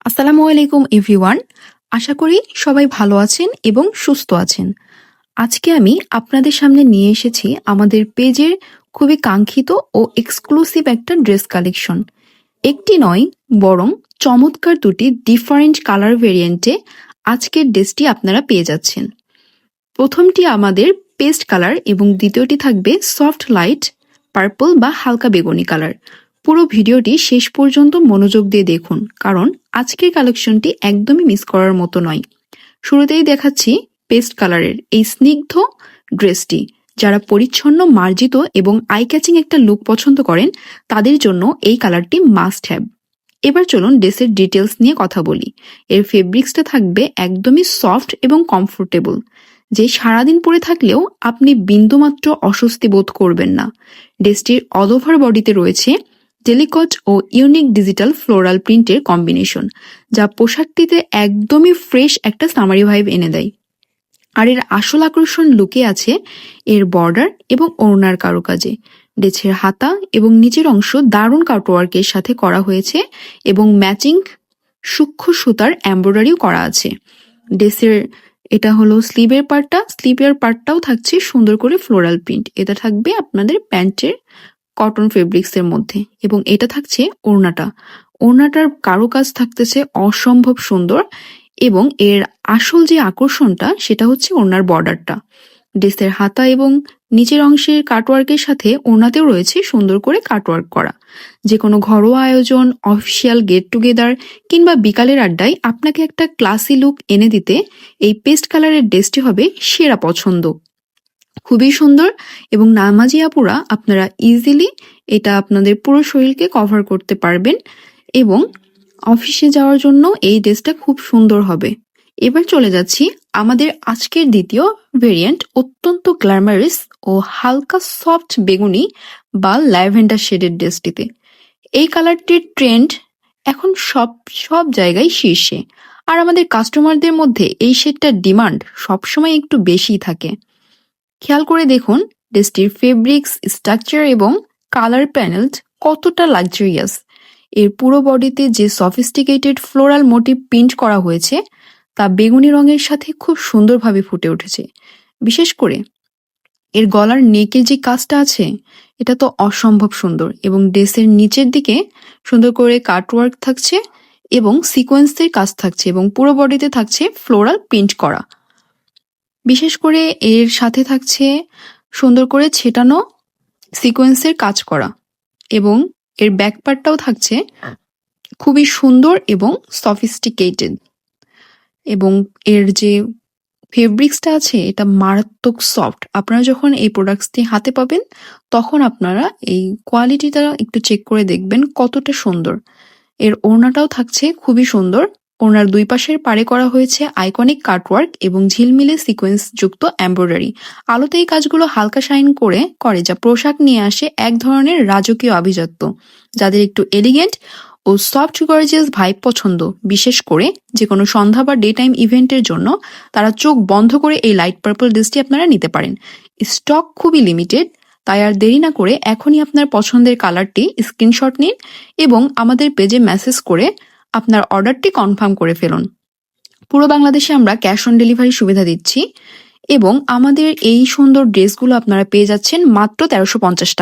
আসসালামু আলাইকুম এভরিওয়ান। আশা করি সবাই ভালো আছেন এবং সুস্থ আছেন। আজকে আমি আপনাদের সামনে নিয়ে এসেছি আমাদের পেজের খুবই কাঙ্ক্ষিত ও এক্সক্লুসিভ একটা ড্রেস কালেকশন। একটি নয়, বরং চমৎকার দুটি ডিফারেন্ট কালার ভেরিয়েন্টে আজকের ড্রেসটি আপনারা পেয়ে যাচ্ছেন। প্রথমটি আমাদের পেস্ট কালার এবং দ্বিতীয়টি থাকবে সফট লাইট পার্পল বা হালকা বেগুনি কালার। পুরো ভিডিওটি শেষ পর্যন্ত মনোযোগ দিয়ে দেখুন, কারণ আজকের কালেকশনটি একদমই মিস করার মতো নয়। শুরুতেই দেখাচ্ছি পেস্ট কালারের এই স্নিগ্ধ ড্রেসটি। যারা পরিচ্ছন্ন, মার্জিত এবং আই ক্যাচিং একটা লুক পছন্দ করেন তাদের জন্য এই কালারটি মাস্ট হ্যাভ। এবার চলুন ড্রেসের ডিটেলস নিয়ে কথা বলি। এর ফেব্রিক্সটা থাকবে একদমই সফট এবং কমফোর্টেবল, যে সারাদিন পরে থাকলেও আপনি বিন্দুমাত্র অস্বস্তি বোধ করবেন না। ড্রেসটির অল ওভার বডিতে রয়েছে ডেলিকট ও ইউনিক ডিজিটাল ফ্লোরাল প্রিন্টের কম্বিনেশন, যা পোশাকটিতে একদমই ফ্রেশ একটা সামারি ভাইব এনে দেয়। আর এর আসল আকর্ষণ লুকে আছে এর বর্ডার এবং ওড়নার কারুকাজে। ড্রেসের হাতা এবং নিচের অংশ দারুণ কাটওয়ার্কের সাথে করা হয়েছে এবং ম্যাচিং সূক্ষ্ম সুতার এমব্রয়ডারিও করা আছে। ড্রেসের এটা হলো স্লিভের পার্টটা, স্লিভের পার্টটাও থাকছে সুন্দর করে ফ্লোরাল প্রিন্ট। এটা থাকবে আপনাদের প্যান্টের কটন ফেব্রিক্সের মধ্যে এবং এটা থাকছে ওড়নাটা। ওড়নাটার কারুকাজ থাকতেছে অসম্ভব সুন্দর এবং এর আসল যে আকর্ষণটা সেটা হচ্ছে ওড়নার বর্ডারটা। ড্রেসের হাতা এবং নিচের অংশের কাটওয়ার্কের সাথে ওড়নাতেও রয়েছে সুন্দর করে কাটওয়ার্ক করা। যে কোনো ঘরোয়া আয়োজন, অফিসিয়াল গেট টুগেদার কিংবা বিকালের আড্ডায় আপনাকে একটা ক্লাসি লুক এনে দিতে এই পেস্ট কালারের ড্রেসটি হবে সেরা পছন্দ। খুবই সুন্দর এবং নামাজি আপুরা আপনারা ইজিলি এটা আপনাদের পুরো শরীরকে কভার করতে পারবেন এবং অফিসে যাওয়ার জন্য এই ড্রেসটা খুব সুন্দর হবে। এবার চলে যাচ্ছি আমাদের আজকের দ্বিতীয় ভেরিয়েন্ট, অত্যন্ত গ্ল্যামারাস ও হালকা সফট বেগুনি বা ল্যাভেন্ডার শেডের ড্রেসটিতে। এই কালারটির ট্রেন্ড এখন সব জায়গায় শীর্ষে, আর আমাদের কাস্টমারদের মধ্যে এই শেডটার ডিমান্ড সবসময় একটু বেশিই থাকে। খেয়াল করে দেখুন ড্রেসটির ফেব্রিক্স, স্ট্রাকচার এবং কালার প্যানেল কতটা লাক্সারিয়াস। এর পুরো বডিতে যে সফিস্টিকেটেড ফ্লোরাল মোটিভ প্রিন্ট করা হয়েছে তা বেগুনি রঙের সাথে খুব সুন্দরভাবে ফুটে উঠেছে। বিশেষ করে এর গলার নেকের যে কাজটা আছে এটা তো অসম্ভব সুন্দর এবং ড্রেসের নিচের দিকে সুন্দর করে কাটওয়ার্ক থাকছে এবং সিকোয়েন্সের কাজ থাকছে এবং পুরো বডিতে থাকছে ফ্লোরাল প্রিন্ট করা। বিশেষ করে এর সাথে থাকছে সুন্দর করে ছেটানো সিকোয়েন্সের কাজ করা এবং এর ব্যাক পার্টটাও থাকছে খুবই সুন্দর এবং সফিস্টিকেটেড। এবং এর যে ফেব্রিক্সটা আছে এটা মারাত্মক সফট। আপনারা যখন এই প্রোডাক্টসটি হাতে পাবেন তখন আপনারা এই কোয়ালিটিটা একটু চেক করে দেখবেন কতটা সুন্দর। এর ওড়নাটাও থাকছে খুবই সুন্দর। ওড়নার দুই পাশের পাড়ে করা হয়েছে আইকনিক কাটওয়ার্ক এবং ঝিলমিলে সিকোয়েন্স যুক্ত এমব্রয়ডারি। আলোতে এই কাজগুলো হালকা শাইন করে যা পোশাক নিয়ে আসে এক ধরনের রাজকীয় আভিজাত্য। যাদের একটু এলিগেন্ট ও সফট গর্জিয়াস ভাইব পছন্দ, বিশেষ করে যে কোনো সন্ধ্যা বা ডে টাইম ইভেন্টের জন্য, তারা চোখ বন্ধ করে এই লাইট পার্পল ড্রেসটি আপনারা নিতে পারেন। স্টক খুবই লিমিটেড, তাই আর দেরি না করে এখনই আপনার পছন্দের কালারটি স্ক্রিনশট নিন এবং আমাদের পেজে মেসেজ করে আপনার অর্ডারটি কনফার্ম করে ফেলুন। পুরো বাংলাদেশে আমরা ক্যাশ অন ডেলিভারি সুবিধা দিচ্ছি এবং আমাদের এই সুন্দর ড্রেসগুলো আপনারা পেয়ে যাচ্ছেন মাত্র 1350 টাকা।